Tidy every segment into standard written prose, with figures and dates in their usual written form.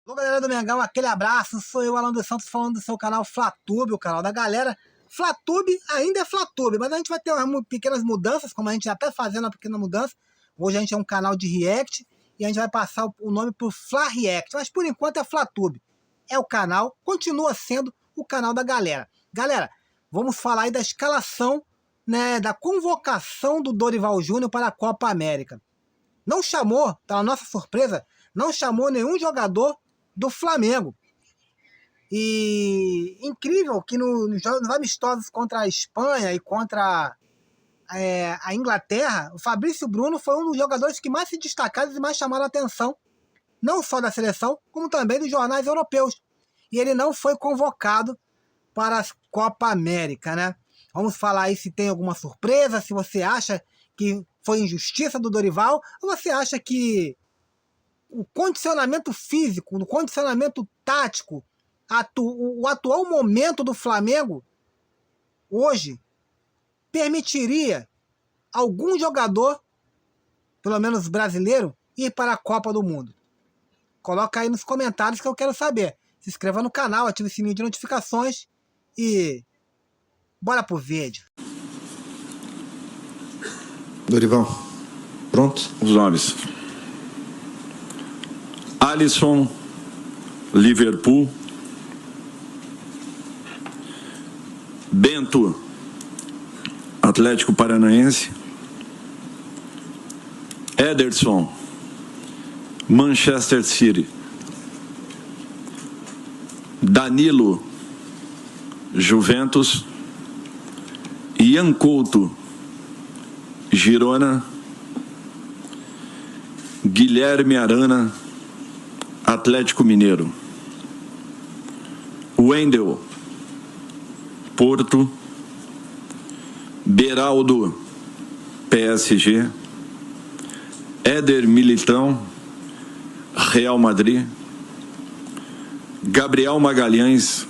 Alô, galera do Mengão, aquele abraço. Sou eu, Alan dos Santos, falando do seu canal Flatube, o canal da galera. Flatube ainda é Flatube, mas a gente vai ter umas pequenas mudanças, como a gente já está fazendo uma pequena mudança. Hoje a gente é um canal de React e a gente vai passar o nome para o Fla React, mas por enquanto é Flatube. É o canal, continua sendo o canal da galera. Galera, vamos falar aí da escalação, né, da convocação do Dorival Júnior para a Copa América. Não chamou, tá na nossa surpresa, não chamou nenhum jogador do Flamengo. E incrível que nos amistosos contra a Espanha e contra a Inglaterra, o Fabrício Bruno foi um dos jogadores que mais se destacaram e mais chamaram a atenção, não só da seleção, como também dos jornais europeus. E ele não foi convocado para a Copa América, né? Vamos falar aí se tem alguma surpresa, se você acha que foi injustiça do Dorival, ou você acha que o condicionamento físico, o condicionamento tático, o atual momento do Flamengo, hoje, permitiria algum jogador, pelo menos brasileiro, ir para a Copa do Mundo? Coloca aí nos comentários que eu quero saber. Se inscreva no canal, ative o sininho de notificações e bora pro vídeo. Dorival, pronto? Os nomes: Alisson, Liverpool. Bento, Atlético Paranaense. Ederson, Manchester City. Danilo, Juventus. Ian Couto, Girona. Guilherme Arana, Atlético Mineiro. Wendel, Porto. Beraldo, PSG. Éder Militão, Real Madrid. Gabriel Magalhães,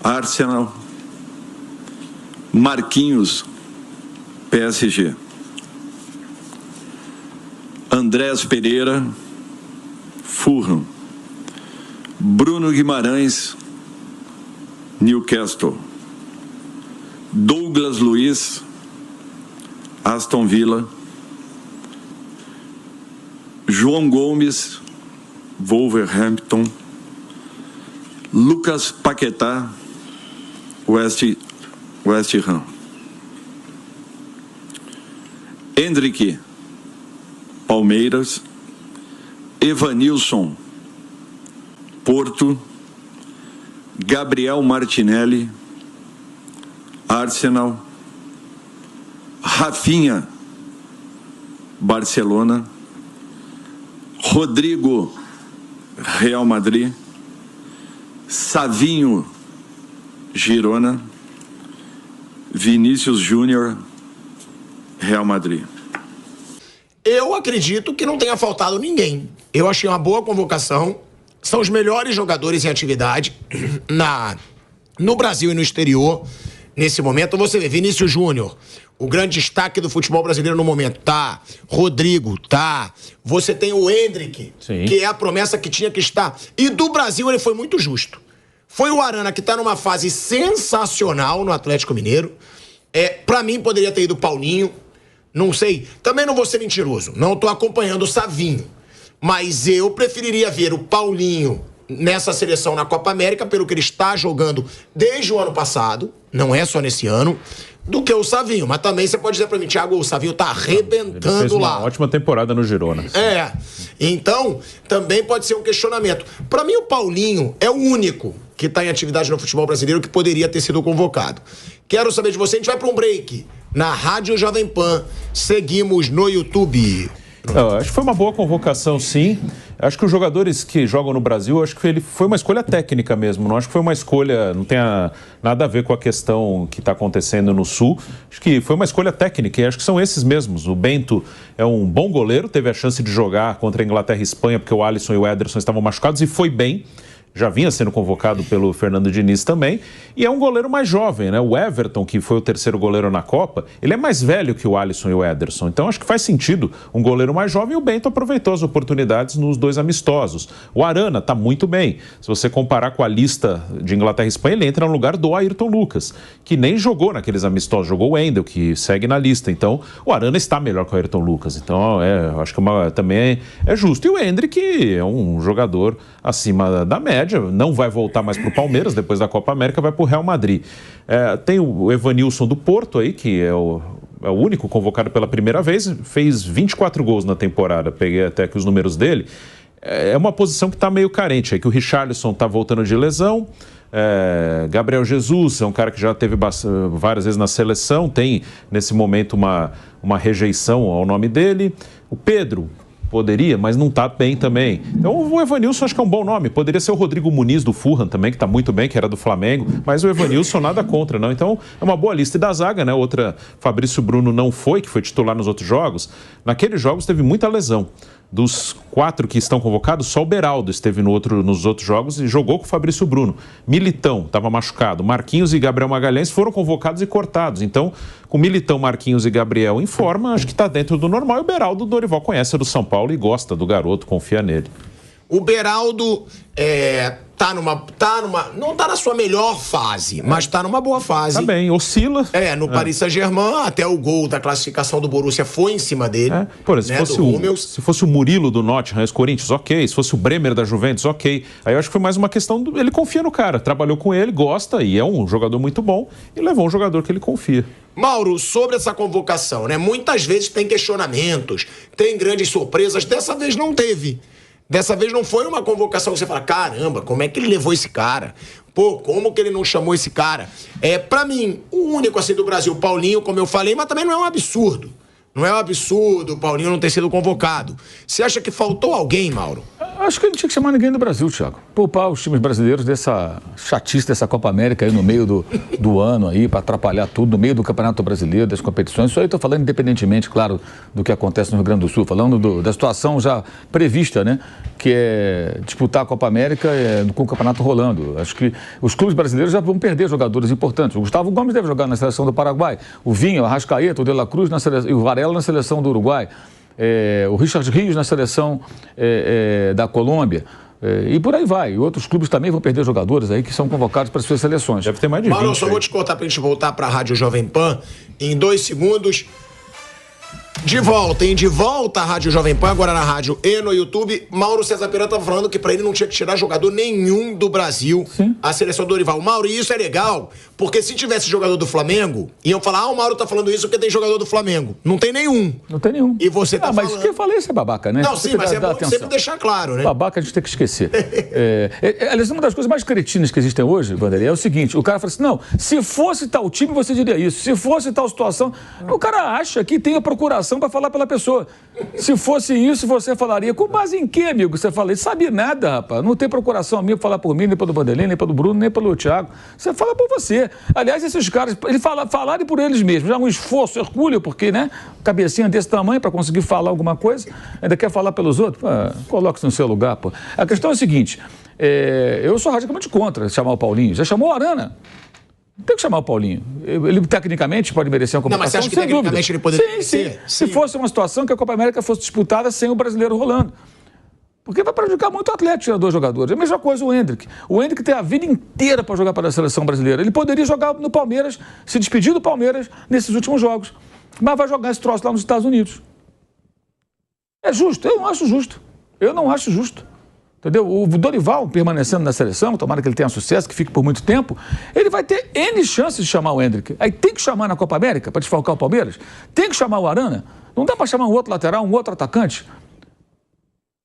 Arsenal. Marquinhos, PSG. Andrés Pereira, Fulham. Bruno Guimarães, Newcastle. Douglas Luiz, Aston Villa. João Gomes, Wolverhampton. Lucas Paquetá, West Ham. Hendrick, Palmeiras. Evanilson, Porto. Gabriel Martinelli, Arsenal. Rafinha, Barcelona. Rodrigo, Real Madrid. Savinho, Girona. Vinícius Júnior, Real Madrid. Eu acredito que não tenha faltado ninguém. Eu achei uma boa convocação. São os melhores jogadores em atividade no Brasil e no exterior. Nesse momento, você vê Vinícius Júnior, o grande destaque do futebol brasileiro no momento, tá? Rodrigo, tá? Você tem o Hendrick, sim, que é a promessa que tinha que estar. E do Brasil ele foi muito justo. Foi o Arana, que tá numa fase sensacional no Atlético Mineiro. Pra mim, poderia ter ido o Paulinho. Não sei. Também não vou ser mentiroso. Não tô acompanhando o Savinho. Mas eu preferiria ver o Paulinho nessa seleção na Copa América, pelo que ele está jogando desde o ano passado, não é só nesse ano, do que o Savinho. Mas também você pode dizer pra mim, Thiago, o Savinho tá arrebentando ele fez lá. Uma ótima temporada no Girona. Então, também pode ser um questionamento. Pra mim, o Paulinho é o único que tá em atividade no futebol brasileiro que poderia ter sido convocado. Quero saber de você, a gente vai pra um break na Rádio Jovem Pan. Seguimos no YouTube. Acho que foi uma boa convocação, sim. Acho que os jogadores que jogam no Brasil, acho que ele foi uma escolha técnica mesmo. Não acho que foi uma escolha, não tem nada a ver com a questão que está acontecendo no Sul. Acho que foi uma escolha técnica e acho que são esses mesmos. O Bento é um bom goleiro, teve a chance de jogar contra a Inglaterra e Espanha porque o Alisson e o Ederson estavam machucados e foi bem. já vinha sendo convocado pelo Fernando Diniz também, e é um goleiro mais jovem, né? O Everton, que foi o terceiro goleiro na Copa, ele é mais velho que o Alisson e o Ederson, então acho que faz sentido um goleiro mais jovem, e o Bento aproveitou as oportunidades nos 2 amistosos. O Arana está muito bem, se você comparar com a lista de Inglaterra e Espanha, ele entra no lugar do Ayrton Lucas, que nem jogou naqueles amistosos, jogou o Wendel, que segue na lista, então o Arana está melhor que o Ayrton Lucas, então acho que também é justo. E o Endrick é um jogador acima da média, não vai voltar mais para o Palmeiras, depois da Copa América vai para o Real Madrid. Tem o Evanilson do Porto aí, que é o único convocado pela primeira vez, fez 24 gols na temporada, peguei até aqui os números dele. É uma posição que está meio carente, aí que o Richarlison está voltando de lesão, Gabriel Jesus é um cara que já teve várias vezes na seleção, tem nesse momento uma rejeição ao nome dele. O Pedro poderia, mas não está bem também. Então o Evanilson acho que é um bom nome. Poderia ser o Rodrigo Muniz do Fulham também, que está muito bem, que era do Flamengo, mas o Evanilson nada contra, não. Então é uma boa lista. E da zaga, né? Outra, Fabrício Bruno não foi, que foi titular nos outros jogos. Naqueles jogos teve muita lesão. Dos 4 que estão convocados, só o Beraldo esteve nos outros jogos e jogou com o Fabrício Bruno. Militão estava machucado. Marquinhos e Gabriel Magalhães foram convocados e cortados. Então, com Militão, Marquinhos e Gabriel em forma, acho que está dentro do normal. E o Beraldo, o Dorival conhece do São Paulo e gosta do garoto, confia nele. O Beraldo não tá na sua melhor fase, mas tá numa boa fase. Tá bem, oscila. No Paris Saint-Germain, até o gol da classificação do Borussia foi em cima dele. Por exemplo, se fosse o Murilo do Nottingham, ex-Corinthians, ok. Se fosse o Bremer da Juventus, ok. Aí eu acho que foi mais uma questão ele confia no cara, trabalhou com ele, gosta e é um jogador muito bom e levou um jogador que ele confia. Mauro, sobre essa convocação, né? Muitas vezes tem questionamentos, tem grandes surpresas, dessa vez não teve. Dessa vez não foi uma convocação que você fala, caramba, como é que ele levou esse cara? Pô, como que ele não chamou esse cara? Pra mim, o único assim do Brasil, Paulinho, como eu falei, mas também não é um absurdo. Não é um absurdo o Paulinho não ter sido convocado. Você acha que faltou alguém, Mauro? Acho que ele não tinha que chamar ninguém do Brasil, Thiago. Poupar os times brasileiros dessa chatice dessa Copa América aí no meio do ano aí, para atrapalhar tudo, no meio do Campeonato Brasileiro, das competições. Isso aí eu estou falando independentemente, claro, do que acontece no Rio Grande do Sul, falando da situação já prevista, né? Que é disputar a Copa América com o campeonato rolando. Acho que os clubes brasileiros já vão perder jogadores importantes. O Gustavo Gomes deve jogar na seleção do Paraguai, o Vinho, o Arrascaeta, o De La Cruz e o Varela na seleção do Uruguai. O Richard Rios na seleção da Colômbia. E por aí vai. E outros clubes também vão perder jogadores aí que são convocados para as suas seleções. Deve ter mais de 20. Mauro, eu só vou te cortar para a gente voltar para a Rádio Jovem Pan em 2 segundos. De volta à Rádio Jovem Pan, agora na rádio e no YouTube. Mauro César Pereira estava falando que para ele não tinha que tirar jogador nenhum do Brasil. Sim. A seleção do Dorival. Mauro, e isso é legal, porque se tivesse jogador do Flamengo, iam falar, o Mauro tá falando isso porque tem jogador do Flamengo. Não tem nenhum. Não tem nenhum. E você tá falando... Mas o que eu falei, isso é babaca, né? Não, sim, mas é bom sempre deixar claro, né? Babaca a gente tem que esquecer. Aliás, uma das coisas mais cretinas que existem hoje, Vanderlei, é o seguinte, o cara fala assim, não, se fosse tal time, você diria isso. Se fosse tal situação... O cara acha que tem a procuração para falar pela pessoa. Se fosse isso, você falaria. Com base em quê, amigo? Você fala, ele sabe nada, rapaz. Não tem procuração amigo falar por mim, nem pelo Vanderlei, nem pelo Bruno, nem pelo Thiago. Você fala por você. Aliás, esses caras, falarem por eles mesmos. Já um esforço hercúleo, porque, né? Cabecinha desse tamanho para conseguir falar alguma coisa. Ainda quer falar pelos outros? Coloque-se no seu lugar, pô. A questão é a seguinte. Eu sou radicalmente contra chamar o Paulinho. Já chamou o Arana. Tem que chamar o Paulinho. Ele, tecnicamente, pode merecer uma convocação. Não, mas você acha que tecnicamente ele poderia merecer? Sim. Se fosse uma situação que a Copa América fosse disputada sem o brasileiro rolando. Porque vai prejudicar muito o atleta, tirar 2 jogadores. É a mesma coisa o Endrick. O Endrick tem a vida inteira para jogar para a seleção brasileira. Ele poderia jogar no Palmeiras, se despedir do Palmeiras nesses últimos jogos. Mas vai jogar esse troço lá nos Estados Unidos. É justo? Eu não acho justo. Entendeu? O Dorival, permanecendo na seleção, tomara que ele tenha sucesso, que fique por muito tempo, ele vai ter N chances de chamar o Endrick. Aí tem que chamar na Copa América para desfalcar o Palmeiras? Tem que chamar o Arana? Não dá para chamar um outro lateral, um outro atacante?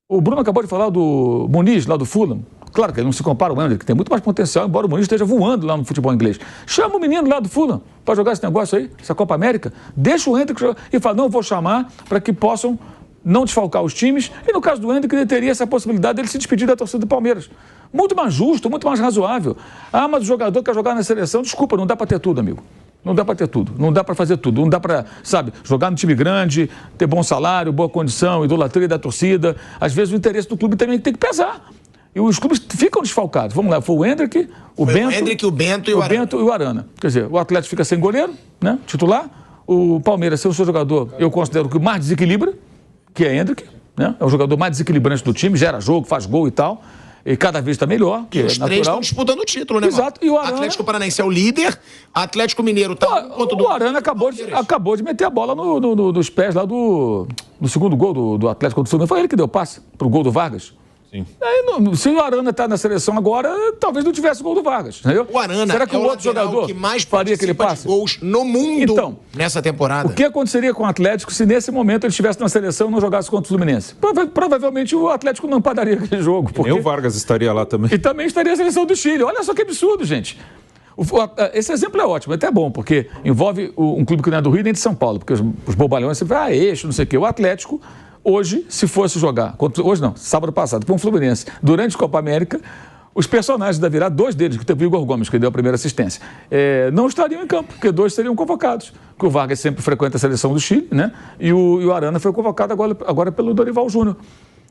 O Bruno acabou de falar do Muniz, lá do Fulham. Claro que ele não se compara ao Endrick, que tem muito mais potencial, embora o Muniz esteja voando lá no futebol inglês. Chama o menino lá do Fulham para jogar esse negócio aí, essa Copa América. Deixa o Endrick jogar e fala, não, vou chamar para que possam não desfalcar os times, e no caso do Endrick, ele teria essa possibilidade dele se despedir da torcida do Palmeiras. Muito mais justo, muito mais razoável. Mas o jogador quer jogar na seleção, desculpa, não dá para ter tudo, amigo. Não dá para ter tudo, não dá para fazer tudo, não dá para, jogar no time grande, ter bom salário, boa condição, idolatria da torcida. Às vezes o interesse do clube também tem que pesar. E os clubes ficam desfalcados. Vamos lá, foi o Hendrick, o Bento e o Arana. Quer dizer, o Atlético fica sem goleiro, né, titular. O Palmeiras, sem o seu jogador, eu considero que o mais desequilibra, que é Hendrick, né? É o jogador mais desequilibrante do time, gera jogo, faz gol e tal. E cada vez está melhor, que os é natural. Três estão disputando o título, né, Exato. E o Arana... Atlético Paranaense é o líder, Atlético Mineiro está... O Arana acabou de meter a bola nos pés lá do segundo gol do Atlético do Sul. Foi ele que deu passe pro gol do Vargas. Sim. Aí, se o Arana está na seleção agora, talvez não tivesse o gol do Vargas. Entendeu? O Arana Será que um outro jogador que mais faria aquele passe? De gols no mundo então, nessa temporada. O que aconteceria com o Atlético se nesse momento ele estivesse na seleção e não jogasse contra o Fluminense? Provavelmente o Atlético não padaria aquele jogo. Nem o Vargas estaria lá também. E também estaria a seleção do Chile. Olha só que absurdo, gente. Esse exemplo é ótimo, é até bom, porque envolve um clube que não é do Rio nem de São Paulo, porque os bobalhões sempre falam, eixo, não sei o quê. O Atlético, hoje, se fosse jogar, hoje não, sábado passado, com o Fluminense, durante a Copa América, os personagens da virada, 2 deles, que teve o Igor Gomes, que deu a primeira assistência, não estariam em campo, porque 2 seriam convocados. Que o Vargas sempre frequenta a seleção do Chile, né? E o Arana foi convocado agora pelo Dorival Júnior.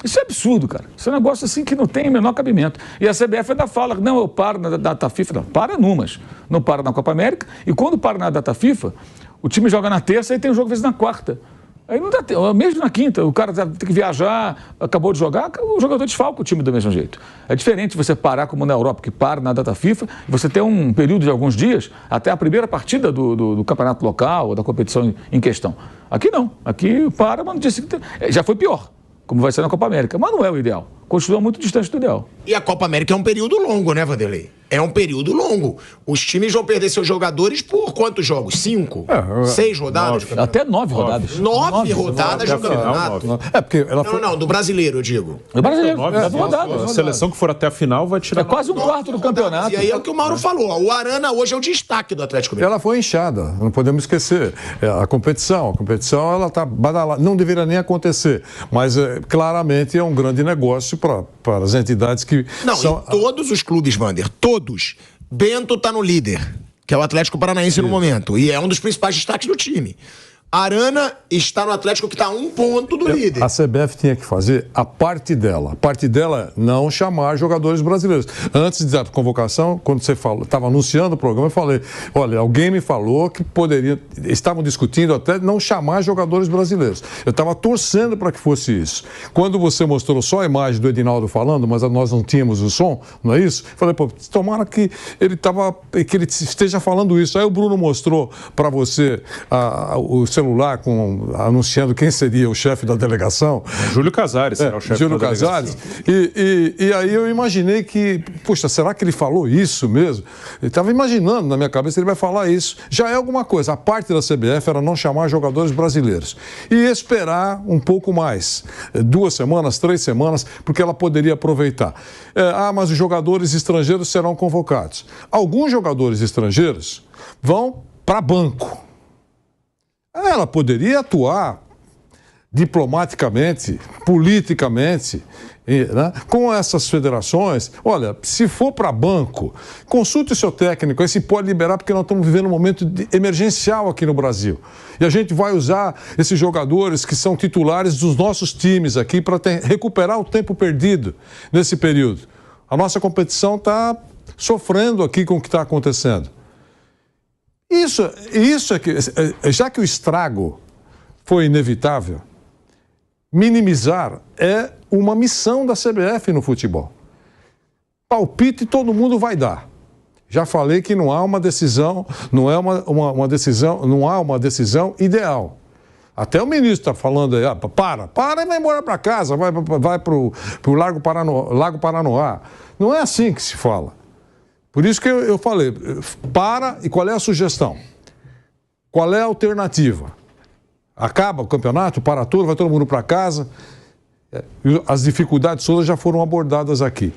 Isso é absurdo, cara. Isso é um negócio assim que não tem o menor cabimento. E a CBF ainda fala, não, eu paro na data FIFA. Não, para numas. Não para na Copa América. E quando para na data FIFA, o time joga na terça e tem um jogo às vezes na quarta. Aí não dá tempo. Mesmo na quinta, o cara tem que viajar, acabou de jogar, o jogador desfalca o time do mesmo jeito. É diferente você parar como na Europa, que para na data FIFA, e você tem um período de alguns dias, até a primeira partida do campeonato local ou da competição em questão. Aqui não. Aqui para, mas no dia seguinte já foi pior, como vai ser na Copa América. Mas não é o ideal. Continua muito distante do ideal. E a Copa América é um período longo, né, Vanderlei? É um período longo. Os times vão perder seus jogadores por quantos jogos? 5? 6 rodadas? 9. Até 9 rodadas. 9 rodadas de campeonato. É porque ela foi... Não, do brasileiro, eu digo. Do brasileiro, 9 rodadas. A seleção que for até a final vai tirar... É quase um quarto do campeonato. E aí é o que o Mauro falou. O Arana hoje é o destaque do Atlético Mineiro. Ela foi inchada, não podemos esquecer. A competição ela está badalada. Não deveria nem acontecer. Mas claramente é um grande negócio para as entidades que são... e todos os clubes, Vander, todos. Bento tá no líder, que é o Atlético Paranaense no momento. E é um dos principais destaques do time. Arana está no Atlético, que está a 1 ponto do líder. A CBF tinha que fazer a parte dela. A parte dela é não chamar jogadores brasileiros. Antes da convocação, quando você estava anunciando o programa, eu falei, olha, alguém me falou que estavam discutindo até não chamar jogadores brasileiros. Eu estava torcendo para que fosse isso. Quando você mostrou só a imagem do Edinaldo falando, mas nós não tínhamos o som, não é isso? Falei, pô, tomara que ele esteja falando isso. Aí o Bruno mostrou para você o celular anunciando quem seria o chefe da delegação. Júlio Casares será o chefe Júlio da delegação. Casares. E aí eu imaginei que, puxa, será que ele falou isso mesmo? Eu estava imaginando na minha cabeça, ele vai falar isso. Já é alguma coisa. A parte da CBF era não chamar jogadores brasileiros. E esperar um pouco mais. 2 semanas, 3 semanas, porque ela poderia aproveitar. Mas os jogadores estrangeiros serão convocados. Alguns jogadores estrangeiros vão para banco. Ela poderia atuar diplomaticamente, politicamente, né, com essas federações. Olha, se for para banco, consulte o seu técnico, aí se pode liberar, porque nós estamos vivendo um momento emergencial aqui no Brasil. E a gente vai usar esses jogadores que são titulares dos nossos times aqui para recuperar o tempo perdido nesse período. A nossa competição está sofrendo aqui com o que está acontecendo. Isso é que, já que o estrago foi inevitável, minimizar é uma missão da CBF no futebol. Palpite todo mundo vai dar. Já falei que não há uma decisão, não há uma decisão ideal. Até o ministro está falando aí, para e vai embora para casa, vai para o Lago Paranoá. Não é assim que se fala. Por isso que eu falei, e qual é a sugestão? Qual é a alternativa? Acaba o campeonato, para tudo, vai todo mundo para casa. As dificuldades todas já foram abordadas aqui.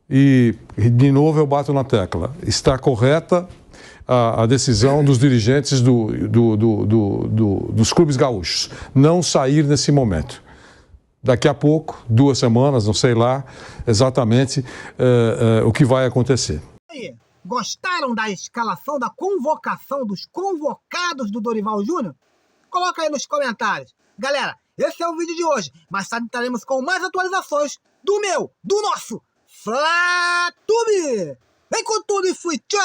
E, de novo, eu bato na tecla. Está correta a decisão dos dirigentes dos clubes gaúchos. Não sair nesse momento. Daqui a pouco, 2 semanas, não sei lá exatamente o que vai acontecer. aí, gostaram da escalação, da convocação dos convocados do Dorival Júnior? Coloca aí nos comentários. Galera, esse é o vídeo de hoje, mas estaremos com mais atualizações do nosso Fla Tube! Vem com tudo e fui, tchau!